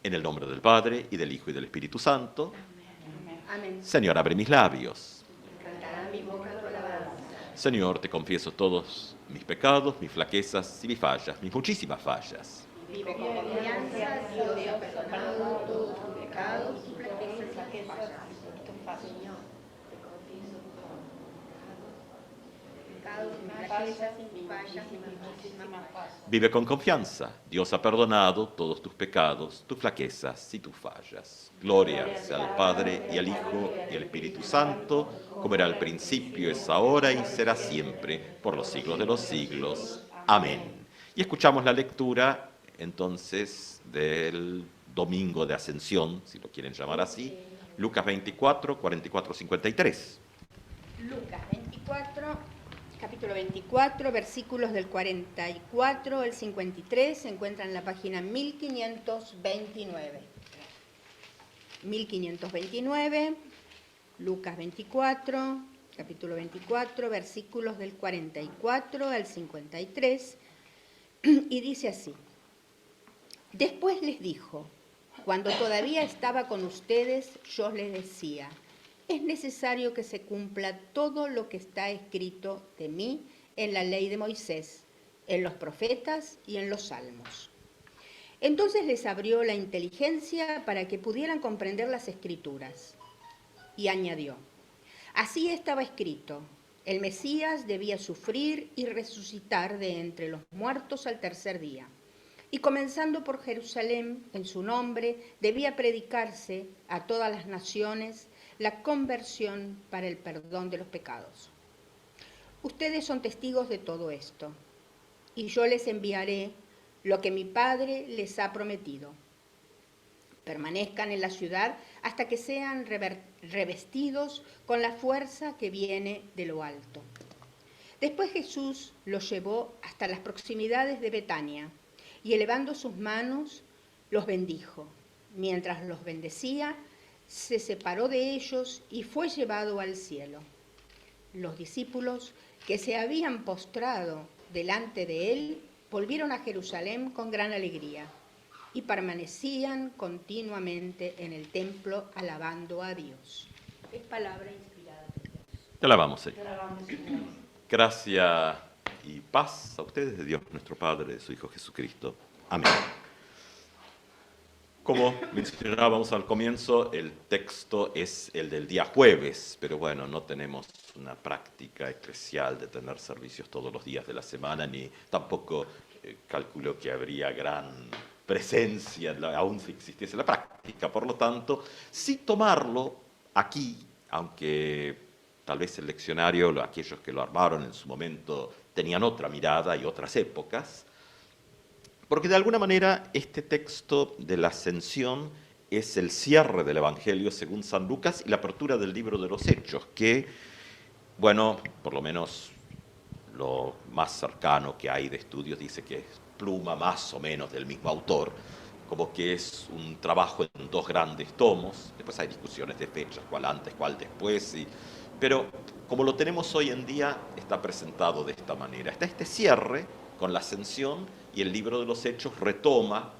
En el nombre del Padre, y del Hijo, y del Espíritu Santo. Amén. Señor, abre mis labios. Cantará mi boca tu alabanza. Señor, te confieso todos mis pecados, mis flaquezas y mis fallas, mis muchísimas fallas. Vivo con confianza, Dios ha perdonado todos tus pecados, tus flaquezas y fallas. Señor, te confieso todo. Pecados, mis flaquezas y mis fallas y mis muchísimas fallas. Vive con confianza. Dios ha perdonado todos tus pecados, tus flaquezas y tus fallas. Gloria sea al Padre, y al Hijo, y al Espíritu Santo, como era al principio, es ahora y será siempre, por los siglos de los siglos. Amén. Y escuchamos la lectura, entonces, del Domingo de Ascensión, si lo quieren llamar así, Lucas 24, 44, 53. Lucas 24, capítulo 24, versículos del 44 al 53, se encuentran en la página 1529. 1529, Lucas 24, capítulo 24, versículos del 44 al 53, y dice así: Después les dijo: cuando todavía estaba con ustedes, yo les decía, es necesario que se cumpla todo lo que está escrito de mí en la ley de Moisés, en los profetas y en los salmos. Entonces les abrió la inteligencia para que pudieran comprender las escrituras. Y añadió: así estaba escrito, el Mesías debía sufrir y resucitar de entre los muertos al tercer día. Y comenzando por Jerusalén, en su nombre, debía predicarse a todas las naciones la conversión para el perdón de los pecados. Ustedes son testigos de todo esto, y yo les enviaré lo que mi Padre les ha prometido. Permanezcan en la ciudad hasta que sean revestidos con la fuerza que viene de lo alto. Después Jesús los llevó hasta las proximidades de Betania, y elevando sus manos, los bendijo. Mientras los bendecía, se separó de ellos y fue llevado al cielo. Los discípulos que se habían postrado delante de él volvieron a Jerusalén con gran alegría y permanecían continuamente en el templo alabando a Dios. Es palabra inspirada por Dios. Te alabamos, Señor. Gracia y paz a ustedes de Dios nuestro Padre, de su Hijo Jesucristo. Amén. Como mencionábamos al comienzo, el texto es el del día jueves, pero bueno, no tenemos una práctica eclesial de tener servicios todos los días de la semana, ni tampoco calculo que habría gran presencia, aún si existiese la práctica. Por lo tanto, sí tomarlo aquí, aunque tal vez el leccionario, aquellos que lo armaron en su momento, tenían otra mirada y otras épocas, porque de alguna manera este texto de la Ascensión es el cierre del Evangelio según San Lucas y la apertura del libro de los Hechos, que, bueno, por lo menos lo más cercano que hay de estudios dice que es pluma más o menos del mismo autor, como que es un trabajo en dos grandes tomos. Después hay discusiones de fechas, cuál antes, cuál después, pero como lo tenemos hoy en día, está presentado de esta manera. Está este cierre con la Ascensión, y el libro de los Hechos retoma,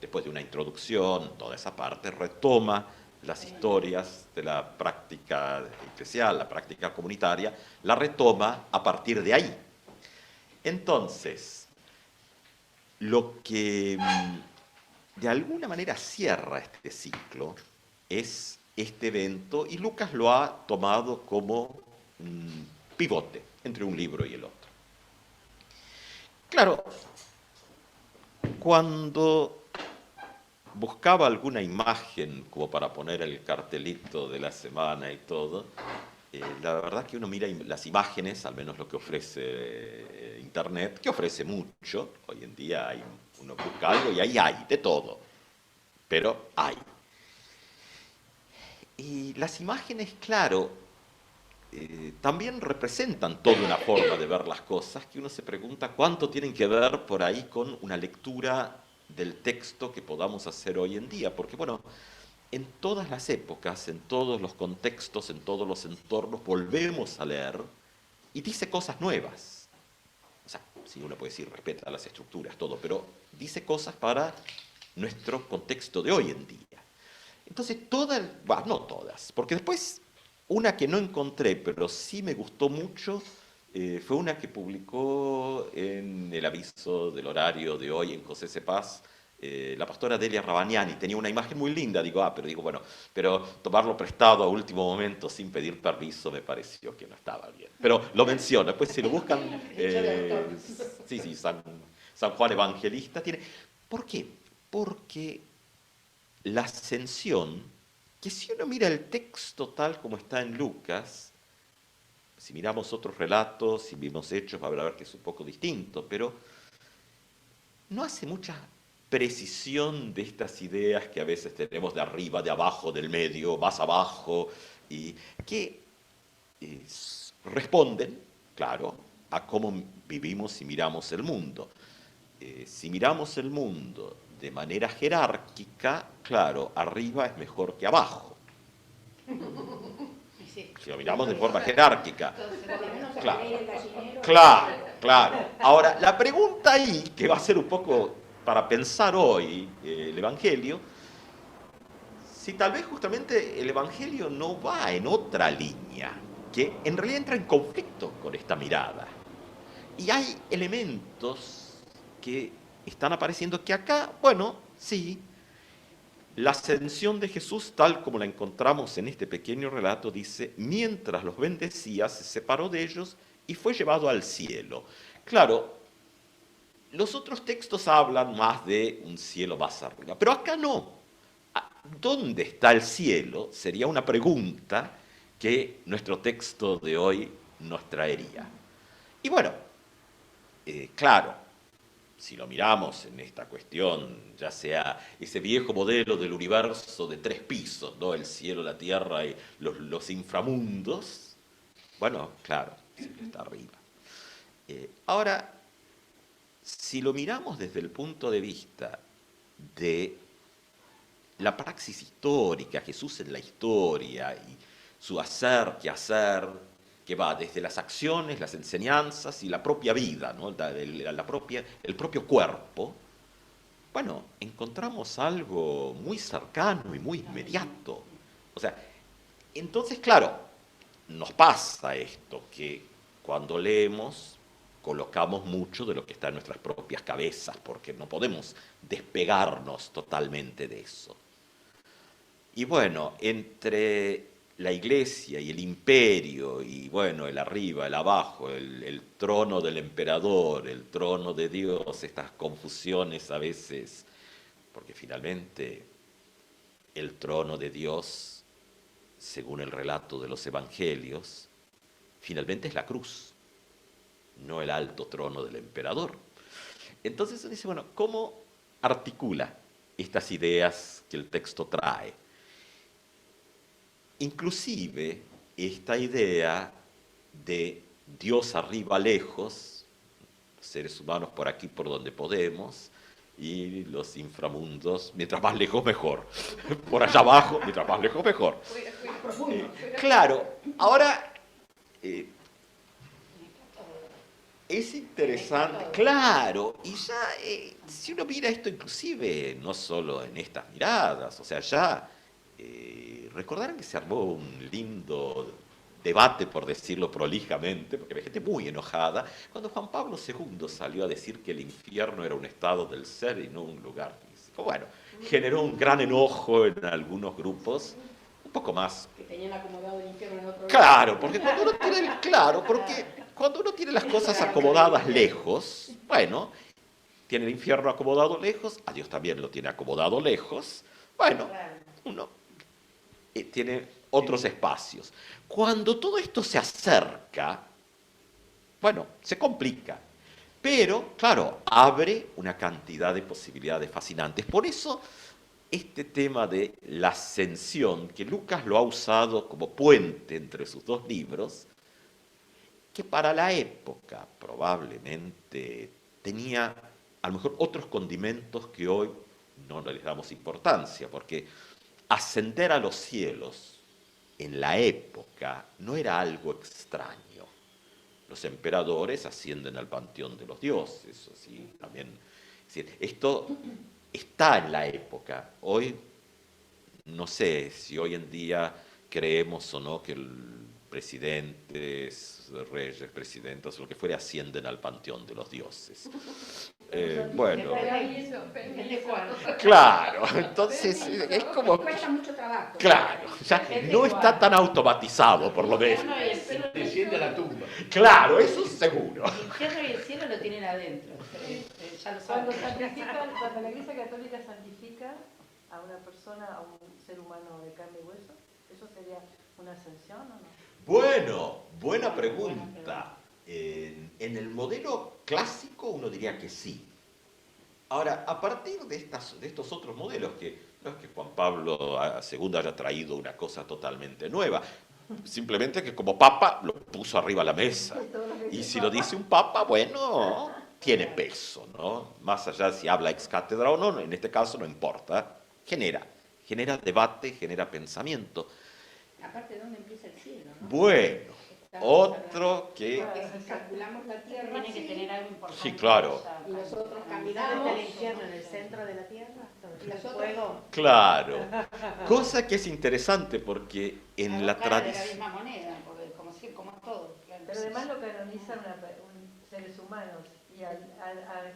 después de una introducción, toda esa parte, retoma las historias de la práctica eclesial, la práctica comunitaria, la retoma a partir de ahí. Entonces, lo que de alguna manera cierra este ciclo es este evento, y Lucas lo ha tomado como un pivote entre un libro y el otro. Claro, cuando buscaba alguna imagen como para poner el cartelito de la semana y todo, la verdad que uno mira las imágenes, al menos lo que ofrece Internet, que ofrece mucho. Hoy en día uno busca algo y ahí hay de todo, pero hay. Y las imágenes, claro, también representan toda una forma de ver las cosas, que uno se pregunta cuánto tienen que ver por ahí con una lectura del texto que podamos hacer hoy en día, porque bueno, en todas las épocas, en todos los contextos, en todos los entornos, volvemos a leer y dice cosas nuevas. O sea, si uno puede decir, respeta las estructuras, todo, pero dice cosas para nuestro contexto de hoy en día. Entonces, todas, bueno, no todas, porque después una que no encontré, pero sí me gustó mucho, fue una que publicó en el aviso del horario de hoy en José Cepaz, la pastora Delia Rabagnani. Tenía una imagen muy linda, bueno, pero tomarlo prestado a último momento sin pedir permiso me pareció que no estaba bien. Pero lo menciono, después si lo buscan, sí, San Juan Evangelista tiene. ¿Por qué? Porque la ascensión, que si uno mira el texto tal como está en Lucas, si miramos otros relatos, si vimos hechos, va a ver que es un poco distinto, pero no hace mucha precisión de estas ideas que a veces tenemos de arriba, de abajo, del medio, más abajo, y que responden, claro, a cómo vivimos y miramos el mundo. Si miramos el mundo de manera jerárquica, claro, arriba es mejor que abajo. Si lo miramos de forma jerárquica. Claro. Ahora, la pregunta ahí, que va a ser un poco para pensar hoy el Evangelio, si tal vez justamente el Evangelio no va en otra línea, que en realidad entra en conflicto con esta mirada. Y hay elementos que están apareciendo que acá, bueno, sí, la ascensión de Jesús, tal como la encontramos en este pequeño relato, dice, mientras los bendecía, se separó de ellos y fue llevado al cielo. Claro, los otros textos hablan más de un cielo más arriba, pero acá no. ¿Dónde está el cielo? Sería una pregunta que nuestro texto de hoy nos traería. Y bueno, claro, si lo miramos en esta cuestión, ya sea ese viejo modelo del universo de 3 pisos, ¿no? El cielo, la tierra y los inframundos, bueno, claro, siempre está arriba. Ahora, si lo miramos desde el punto de vista de la praxis histórica, Jesús en la historia y su hacer, quehacer, que va desde las acciones, las enseñanzas y la propia vida, ¿no? El propio cuerpo, bueno, encontramos algo muy cercano y muy inmediato. O sea, entonces, claro, nos pasa esto, que cuando leemos colocamos mucho de lo que está en nuestras propias cabezas, porque no podemos despegarnos totalmente de eso. Y bueno, entre la iglesia y el imperio, y bueno, el arriba, el abajo, el trono del emperador, el trono de Dios, estas confusiones a veces, porque finalmente el trono de Dios, según el relato de los evangelios, finalmente es la cruz, no el alto trono del emperador. Entonces uno dice, bueno, ¿cómo articula estas ideas que el texto trae? Inclusive esta idea de Dios arriba lejos, seres humanos por aquí por donde podemos, y los inframundos, mientras más lejos mejor. Por allá abajo, mientras más lejos mejor. Claro, ahora es interesante, claro, y ya si uno mira esto inclusive, no solo en estas miradas, o sea, ya recordarán que se armó un lindo debate, por decirlo prolijamente, porque había gente muy enojada, cuando Juan Pablo II salió a decir que el infierno era un estado del ser y no un lugar físico. Bueno, generó un gran enojo en algunos grupos, un poco más. Que tenían acomodado el infierno en otro lugar. Claro, porque cuando uno tiene las cosas acomodadas lejos, bueno, tiene el infierno acomodado lejos, a Dios también lo tiene acomodado lejos, bueno, uno tiene otros espacios. Cuando todo esto se acerca, bueno, se complica. Pero, claro, abre una cantidad de posibilidades fascinantes. Por eso, este tema de la ascensión, que Lucas lo ha usado como puente entre sus dos libros, que para la época probablemente tenía a lo mejor otros condimentos que hoy no les damos importancia, porque ascender a los cielos en la época no era algo extraño. Los emperadores ascienden al panteón de los dioses, así también. Es decir, esto está en la época. Hoy, no sé si hoy en día creemos o no que el presidentes, reyes, presidentes, lo que fuera, ascienden al panteón de los dioses. Bueno, Depende cuál. claro, entonces es como, Cuesta mucho trabajo. claro, ya no está tan automatizado por lo menos. Desciende a la tumba. Claro, eso seguro. El infierno y el cielo lo tienen adentro. Ya lo Cuando saben. cuando la Iglesia Católica santifica a una persona, a un ser humano de carne y hueso, ¿eso sería una ascensión o no? Bueno, buena pregunta. En el modelo clásico uno diría que sí. Ahora, a partir de estos otros modelos, que no es que Juan Pablo II haya traído una cosa totalmente nueva, simplemente que como papa lo puso arriba a la mesa. Y si lo dice un papa, bueno, tiene peso, ¿no? Más allá de si habla ex cátedra o no, en este caso no importa. Genera debate, genera pensamiento. Aparte, ¿dónde empieza el cielo? ¿No? Bueno, otro que... Porque si calculamos la Tierra, Tiene que tener algo importante. Sí, claro. y nosotros ¿Dónde caminamos, está el infierno? ¿En el centro de la tierra? ¿Donde está el Nosotros- fuego? Claro. Cosa que es interesante porque en la cara de la tradición... misma moneda, porque como es todo. Claro. Pero además lo canonizan seres humanos y a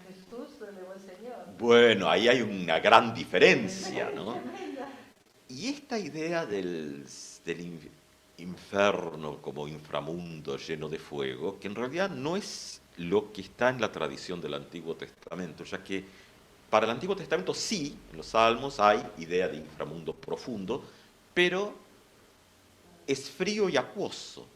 Jesús lo elevó el Señor. Bueno, ahí hay una gran diferencia, ¿no? Y esta idea del inferno como inframundo lleno de fuego, que en realidad no es lo que está en la tradición del Antiguo Testamento, ya que para el Antiguo Testamento sí, en los Salmos hay idea de inframundo profundo, pero es frío y acuoso.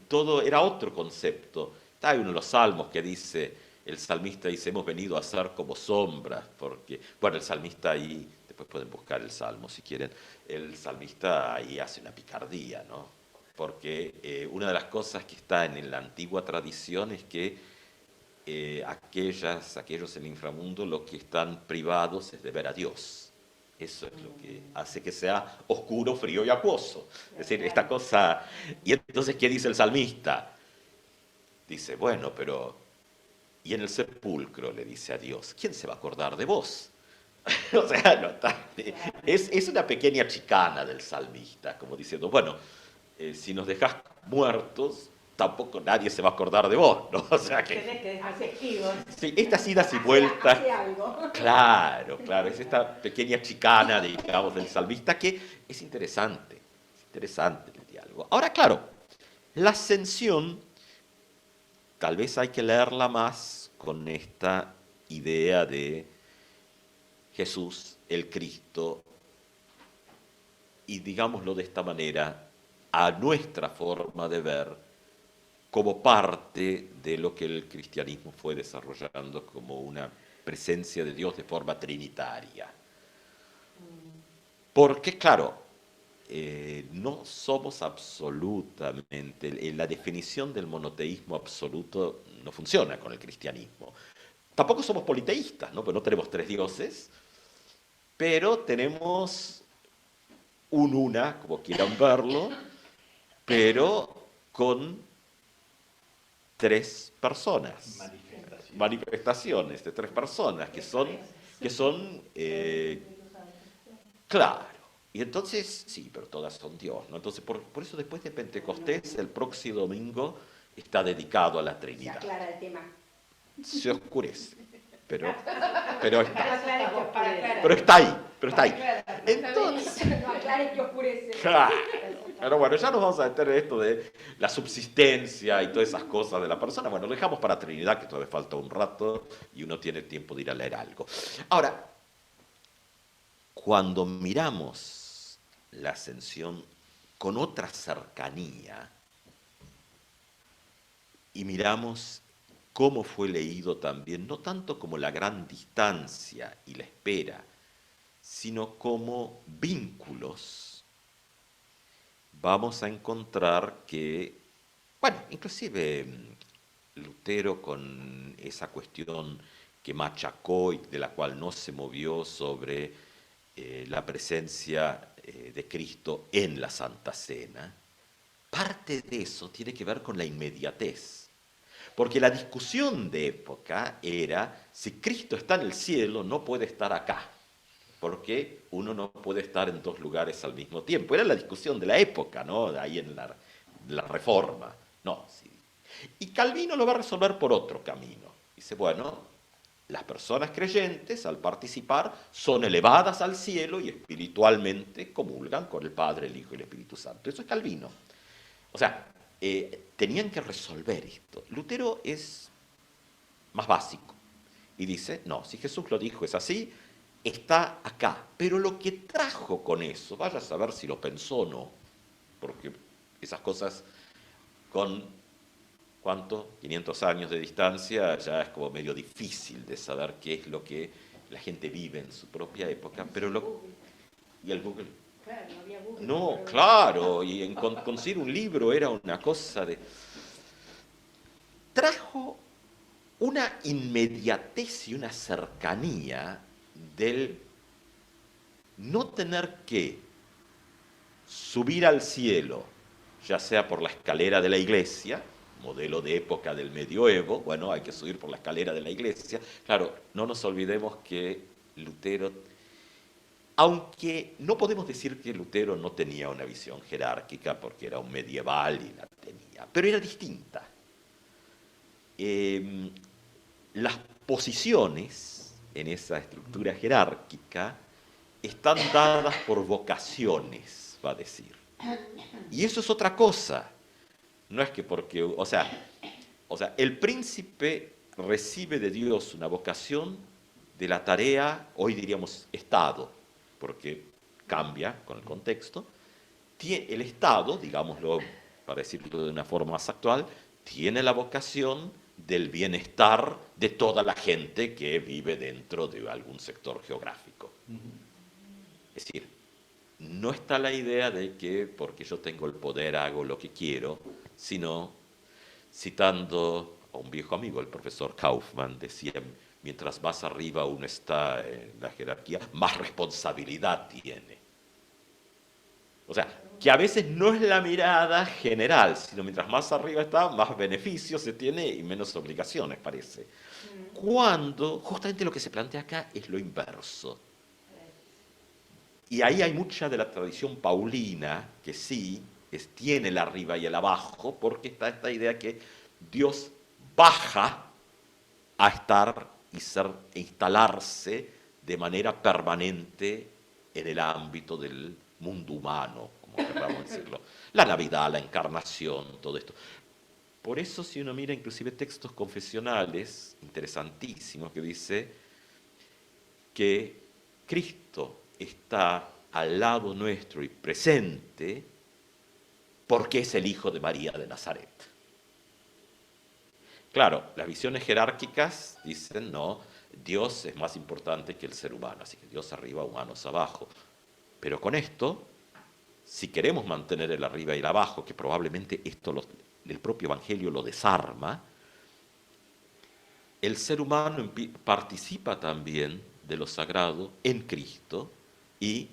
Todo era otro concepto. Hay uno de los salmos que dice, el salmista dice, hemos venido a ser como sombras, porque, bueno, el salmista ahí, después pueden buscar el salmo si quieren, el salmista ahí hace una picardía, ¿no? Porque una de las cosas que está en la antigua tradición es que aquellos en el inframundo lo que están privados es de ver a Dios. Eso es lo que hace que sea oscuro, frío y acuoso. Es decir, esta cosa... Y entonces, ¿qué dice el salmista? Dice, bueno, pero... Y en el sepulcro le dice a Dios, ¿quién se va a acordar de vos? O sea, no está... Es una pequeña chicana del salmista, como diciendo, bueno, si nos dejás muertos, tampoco nadie se va a acordar de vos, ¿no? O sea que... Tenés que dejar testigos. Sí, estas idas y vueltas... Hace algo. Claro, claro, es esta pequeña chicana, digamos, del salmista que es interesante el diálogo. Ahora, claro, la ascensión, tal vez hay que leerla más con esta idea de Jesús, el Cristo, y digámoslo de esta manera, a nuestra forma de ver, como parte de lo que el cristianismo fue desarrollando como una presencia de Dios de forma trinitaria. Porque, claro, no somos absolutamente, la definición del monoteísmo absoluto no funciona con el cristianismo. Tampoco somos politeístas, ¿no? Pues no tenemos tres dioses, pero tenemos un una, como quieran verlo, pero con tres personas. Manifestaciones de tres personas que son claro. Y entonces, sí, pero todas son Dios, ¿no? Entonces, por eso después de Pentecostés, el próximo domingo está dedicado a la Se Trinidad. aclara el tema. Se oscurece, pero está. Pero Pero está ahí. Entonces, no aclare que oscurece. claro. Pero bueno, ya nos vamos a meter en esto de la subsistencia y todas esas cosas de la persona. Bueno, lo dejamos para Trinidad, que todavía falta un rato y uno tiene tiempo de ir a leer algo. Ahora, cuando miramos la ascensión con otra cercanía y miramos cómo fue leído también, no tanto como la gran distancia y la espera, sino como vínculos, vamos a encontrar que, bueno, inclusive Lutero con esa cuestión que machacó y de la cual no se movió sobre la presencia de Cristo en la Santa Cena, parte de eso tiene que ver con la inmediatez. Porque la discusión de época era, si Cristo está en el cielo, no puede estar acá, porque uno no puede estar en dos lugares al mismo tiempo. Era la discusión de la época, ¿no? De ahí en la Reforma. No, sí. Y Calvino lo va a resolver por otro camino. Dice, bueno, las personas creyentes, al participar, son elevadas al cielo y espiritualmente comulgan con el Padre, el Hijo y el Espíritu Santo. Eso es Calvino. O sea, tenían que resolver esto. Lutero es más básico y dice, no, si Jesús lo dijo es así, está acá. Pero lo que trajo con eso, vaya a saber si lo pensó o no, porque esas cosas con, ¿cuánto? 500 años de distancia, ya es como medio difícil de saber qué es lo que la gente vive en su propia época, pero y el Google. Claro, no había Google. No, claro, y conseguir un libro era una cosa de... Trajo una inmediatez y una cercanía del no tener que subir al cielo, ya sea por la escalera de la iglesia, modelo de época del medioevo, bueno, hay que subir por la escalera de la iglesia. Claro, no nos olvidemos que Lutero, aunque no podemos decir que Lutero no tenía una visión jerárquica, porque era un medieval y la tenía, pero era distinta. Las posiciones en esa estructura jerárquica están dadas por vocaciones, va a decir. Y eso es otra cosa. No es que porque, o sea, el príncipe recibe de Dios una vocación de la tarea, hoy diríamos Estado, porque cambia con el contexto. El Estado, digámoslo para decirlo de una forma más actual, tiene la vocación del bienestar de toda la gente que vive dentro de algún sector geográfico. Es decir, no está la idea de que porque yo tengo el poder hago lo que quiero, sino, citando a un viejo amigo, el profesor Kaufmann, decía, mientras más arriba uno está en la jerarquía, más responsabilidad tiene. O sea, que a veces no es la mirada general, sino mientras más arriba está, más beneficios se tiene y menos obligaciones, parece. Cuando justamente lo que se plantea acá es lo inverso. Y ahí hay mucha de la tradición paulina que sí tiene el arriba y el abajo, porque está esta idea que Dios baja a estar e instalarse de manera permanente en el ámbito del mundo humano, como queramos decirlo. La Navidad, la encarnación, todo esto. Por eso, si uno mira inclusive textos confesionales interesantísimos que dice que Cristo está al lado nuestro y presente porque es el Hijo de María de Nazaret. Claro, las visiones jerárquicas dicen, no, Dios es más importante que el ser humano, así que Dios arriba, humanos abajo. Pero con esto, si queremos mantener el arriba y el abajo, que probablemente esto el propio Evangelio lo desarma, el ser humano participa también de lo sagrado en Cristo. Y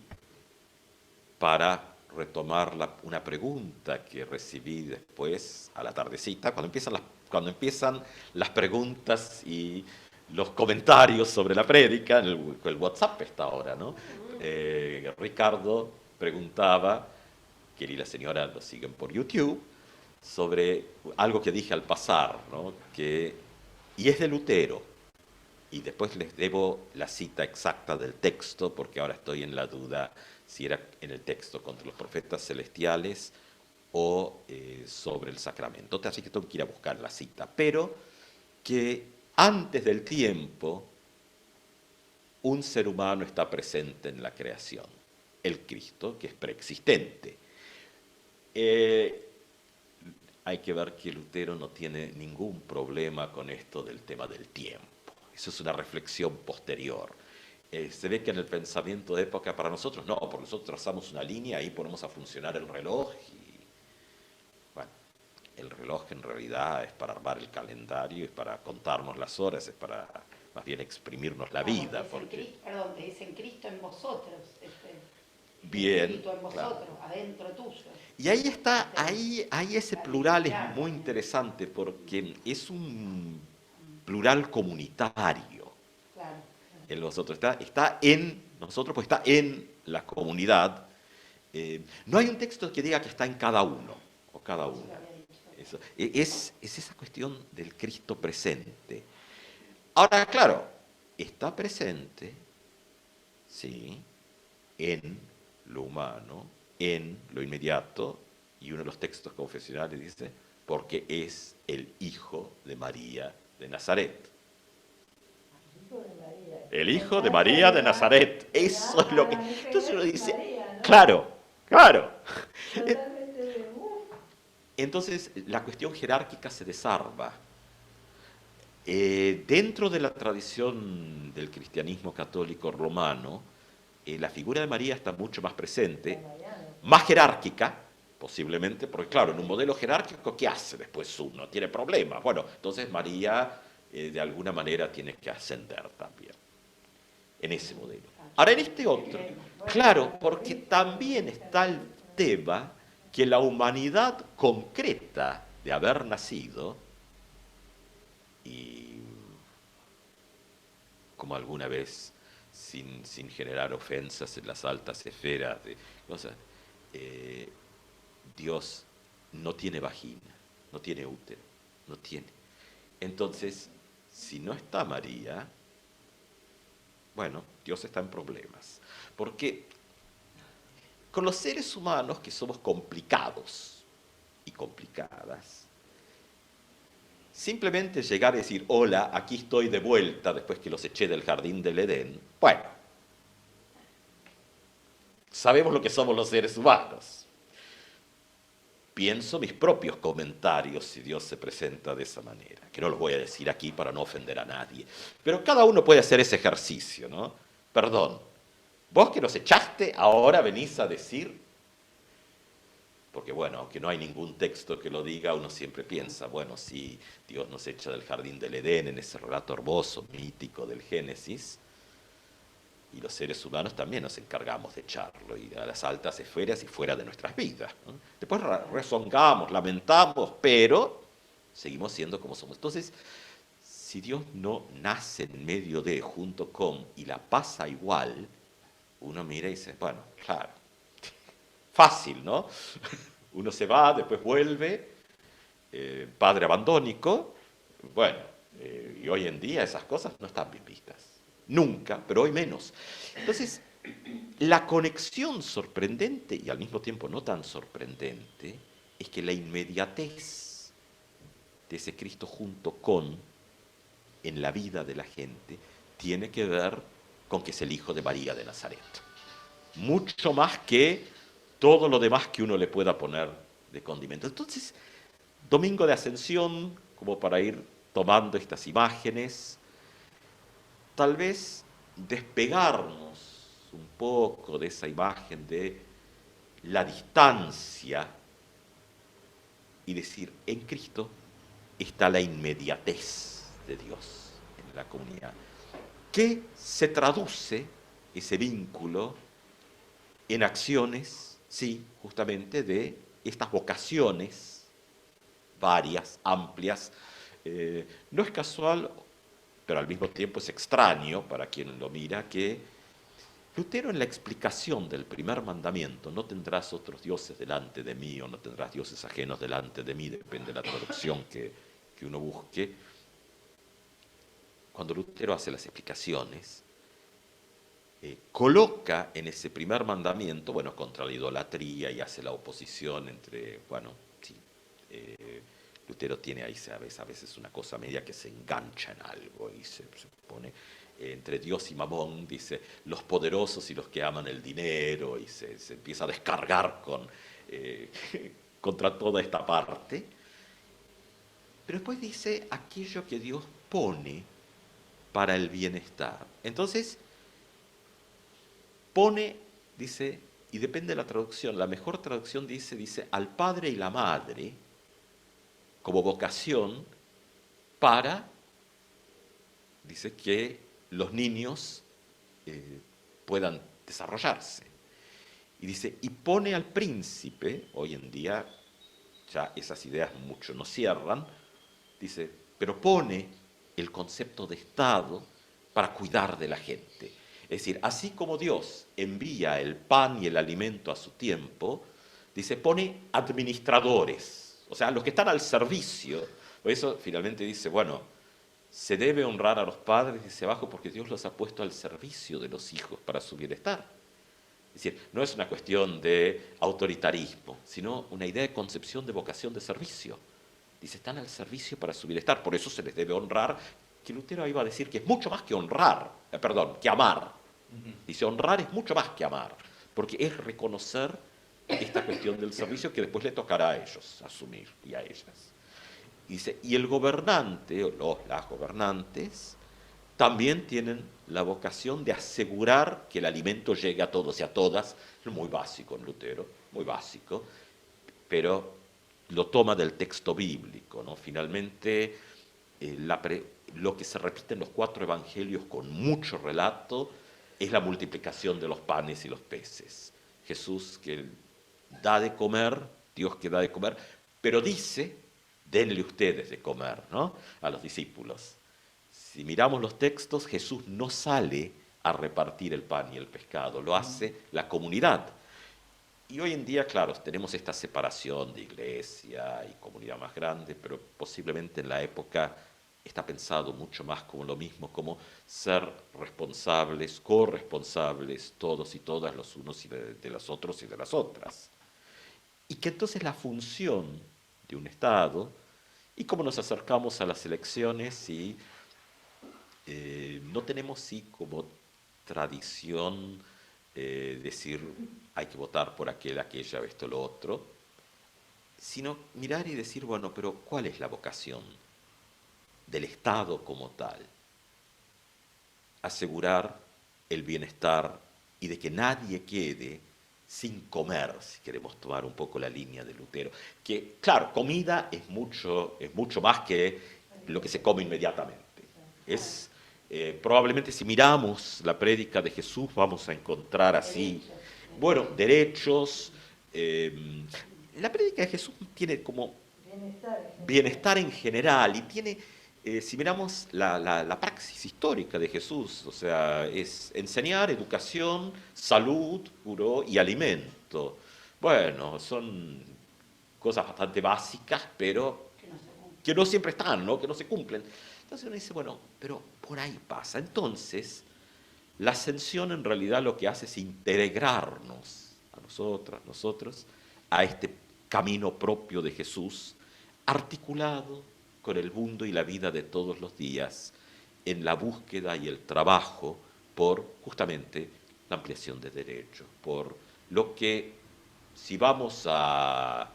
para retomar una pregunta que recibí después a la tardecita, cuando empiezan las preguntas y los comentarios sobre la prédica, el WhatsApp está ahora, ¿no? Ricardo preguntaba, que él y la señora lo siguen por YouTube, sobre algo que dije al pasar, ¿no? Y es de Lutero. Y después les debo la cita exacta del texto, porque ahora estoy en la duda si era en el texto contra los profetas celestiales o sobre el sacramento. Así que tengo que ir a buscar la cita. Pero que antes del tiempo, un ser humano está presente en la creación, el Cristo, que es preexistente. Hay que ver que Lutero no tiene ningún problema con esto del tema del tiempo. Eso es una reflexión posterior. Se ve que en el pensamiento de época para nosotros, no, porque nosotros trazamos una línea, ahí ponemos a funcionar el reloj. Y, bueno, el reloj en realidad es para armar el calendario, es para contarnos las horas, es para más bien exprimirnos la vida. Perdón, te dicen Cristo en vosotros. Bien, Espíritu en claro. vosotros, adentro tuyo. Y ahí está, ahí ese plural es muy interesante porque es un plural comunitario Claro. en nosotros. Está en nosotros, pues está en la comunidad. No hay un texto que diga que está en cada uno o cada una. Es esa cuestión del Cristo presente. Ahora, claro, está presente, sí, en lo humano, en lo inmediato, y uno de los textos confesionales dice, porque es el Hijo de María de Nazaret. El Hijo de María de Nazaret. Eso es lo que... Entonces uno dice, claro, claro. Entonces la cuestión jerárquica se desarma. Dentro de la tradición del cristianismo católico romano, la figura de María está mucho más presente, más jerárquica, posiblemente, porque claro, en un modelo jerárquico, ¿qué hace después uno? Tiene problemas. Bueno, entonces María de alguna manera tiene que ascender también, en ese modelo. Ahora, en este otro, claro, porque también está el tema que la humanidad concreta de haber nacido, y como alguna vez, sin generar ofensas en las altas esferas de cosas, Dios no tiene vagina, no tiene útero, no tiene. Entonces, si no está María, bueno, Dios está en problemas. Porque con los seres humanos que somos complicados y complicadas, simplemente llegar a decir, hola, aquí estoy de vuelta después que los eché del jardín del Edén, bueno, sabemos lo que somos los seres humanos. Pienso mis propios comentarios si Dios se presenta de esa manera, que no los voy a decir aquí para no ofender a nadie. Pero cada uno puede hacer ese ejercicio, ¿no? Perdón, vos que nos echaste, ahora venís a decir, porque bueno, aunque no hay ningún texto que lo diga, uno siempre piensa, bueno, si Dios nos echa del jardín del Edén en ese relato hermoso, mítico del Génesis, y los seres humanos también nos encargamos de echarlo y a las altas esferas y fuera de nuestras vidas, ¿no? Después rezongamos, lamentamos, pero seguimos siendo como somos. Entonces, si Dios no nace en medio de, junto con, y la pasa igual, uno mira y dice, bueno, claro, fácil, ¿no? Uno se va, después vuelve, padre abandónico, bueno, y hoy en día esas cosas no están bien vistas. Nunca, pero hoy menos. Entonces, la conexión sorprendente y al mismo tiempo no tan sorprendente es que la inmediatez de ese Cristo junto con en la vida de la gente tiene que ver con que es el Hijo de María de Nazaret. Mucho más que todo lo demás que uno le pueda poner de condimento. Entonces, Domingo de Ascensión, como para ir tomando estas imágenes, tal vez despegarnos un poco de esa imagen de la distancia y decir, en Cristo está la inmediatez de Dios en la comunidad, que se traduce ese vínculo en acciones, sí, justamente de estas vocaciones varias, amplias. No es casual, pero al mismo tiempo es extraño para quien lo mira, que Lutero en la explicación del primer mandamiento, no tendrás otros dioses delante de mí o no tendrás dioses ajenos delante de mí, depende de la traducción que uno busque, cuando Lutero hace las explicaciones, coloca en ese primer mandamiento, bueno, contra la idolatría y hace la oposición entre, bueno, sí, Lutero tiene ahí, a veces una cosa media que se engancha en algo y se pone entre Dios y Mamón, dice, los poderosos y los que aman el dinero, y se empieza a descargar contra toda esta parte. Pero después dice aquello que Dios pone para el bienestar. Entonces, pone, dice, y depende de la traducción, la mejor traducción dice al padre y la madre como vocación para, dice, que los niños puedan desarrollarse. Y dice, y pone al príncipe, hoy en día ya esas ideas mucho no cierran, dice, pero pone el concepto de Estado para cuidar de la gente. Es decir, así como Dios envía el pan y el alimento a su tiempo, dice, pone administradores, o sea, los que están al servicio. Por eso finalmente dice, bueno, se debe honrar a los padres, dice abajo, porque Dios los ha puesto al servicio de los hijos para su bienestar. Es decir, no es una cuestión de autoritarismo, sino una idea de concepción de vocación de servicio. Dice, están al servicio para su bienestar, por eso se les debe honrar, que Lutero iba a decir que es mucho más que honrar, que amar. Dice, honrar es mucho más que amar, porque es reconocer esta cuestión del servicio que después le tocará a ellos asumir y a ellas. Y dice, y el gobernante, o las gobernantes, también tienen la vocación de asegurar que el alimento llegue a todos y a todas, muy básico en Lutero, muy básico, pero lo toma del texto bíblico, ¿no? Finalmente, lo que se repite en los 4 evangelios con mucho relato es la multiplicación de los panes y los peces. Jesús que da de comer, Dios que da de comer, pero dice, denle ustedes de comer, ¿no? A los discípulos. Si miramos los textos, Jesús no sale a repartir el pan y el pescado, lo hace la comunidad. Y hoy en día, claro, tenemos esta separación de iglesia y comunidad más grande, pero posiblemente en la época está pensado mucho más como lo mismo, como ser responsables, corresponsables, todos y todas, los unos y de los otros y de las otras. Y que entonces la función de un Estado, y como nos acercamos a las elecciones y no tenemos sí como tradición decir hay que votar por aquel, aquella, esto, lo otro, sino mirar y decir, bueno, pero ¿cuál es la vocación del Estado como tal? Asegurar el bienestar y de que nadie quede sin comer, si queremos tomar un poco la línea de Lutero. Que, claro, comida es mucho más que lo que se come inmediatamente. Es... probablemente si miramos la prédica de Jesús vamos a encontrar así, bueno, derechos. La prédica de Jesús tiene como bienestar en general y tiene, si miramos la praxis histórica de Jesús, o sea, es enseñar, educación, salud, puro y alimento. Bueno, son cosas bastante básicas, pero que no siempre están, ¿no? Que no se cumplen. Entonces uno dice, bueno, pero por ahí pasa. Entonces, la ascensión en realidad lo que hace es integrarnos a nosotros, a este camino propio de Jesús, articulado con el mundo y la vida de todos los días, en la búsqueda y el trabajo por justamente la ampliación de derechos, por lo que, si vamos a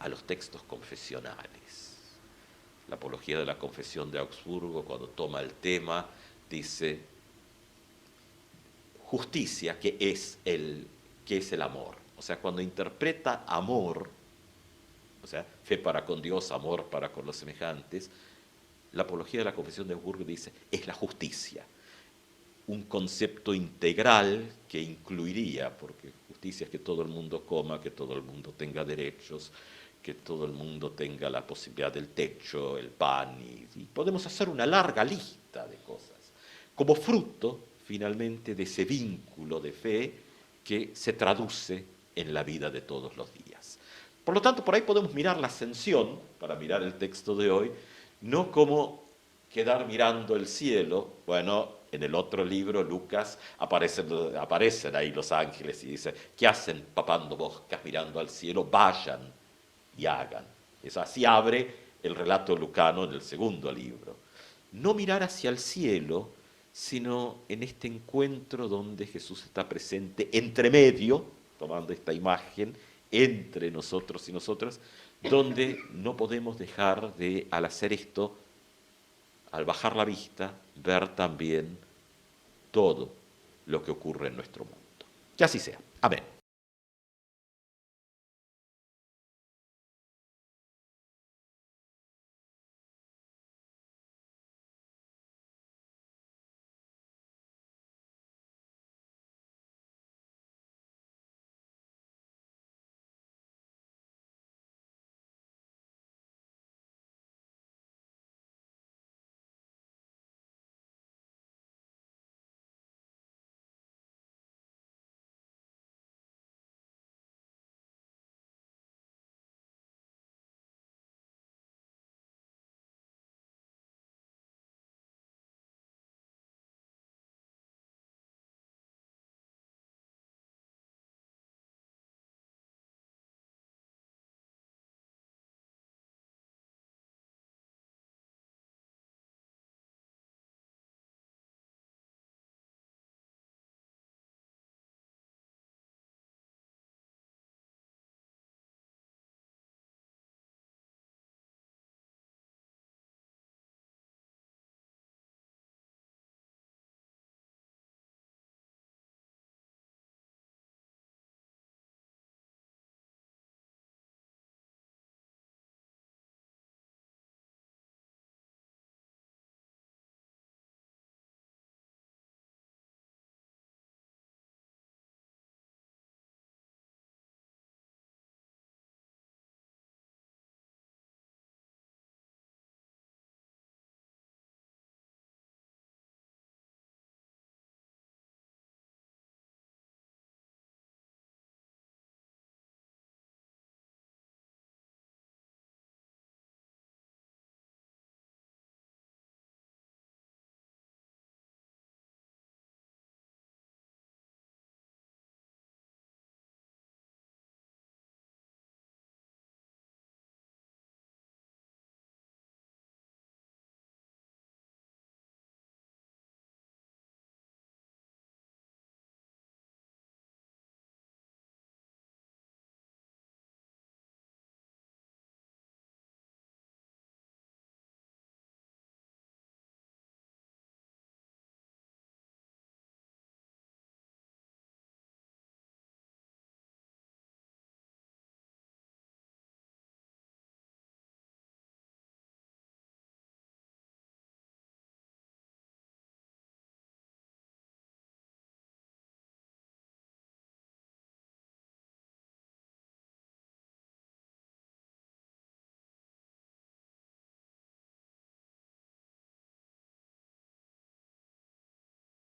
los textos confesionales, la Apología de la Confesión de Augsburgo, cuando toma el tema, dice justicia, que es el amor. O sea, cuando interpreta amor, o sea, fe para con Dios, amor para con los semejantes, la Apología de la Confesión de Augsburgo dice, es la justicia. Un concepto integral que incluiría, porque justicia es que todo el mundo coma, que todo el mundo tenga derechos, que todo el mundo tenga la posibilidad del techo, el pan, y podemos hacer una larga lista de cosas, como fruto, finalmente, de ese vínculo de fe que se traduce en la vida de todos los días. Por lo tanto, por ahí podemos mirar la ascensión, para mirar el texto de hoy, no como quedar mirando el cielo. Bueno, en el otro libro, Lucas, aparecen ahí los ángeles y dice, ¿qué hacen papando moscas mirando al cielo? Vayan y hagan. Eso así abre el relato lucano en el segundo libro. No mirar hacia el cielo, sino en este encuentro donde Jesús está presente entre medio, tomando esta imagen, entre nosotros y nosotras, donde no podemos dejar de, al hacer esto, al bajar la vista, ver también todo lo que ocurre en nuestro mundo. Que así sea. Amén.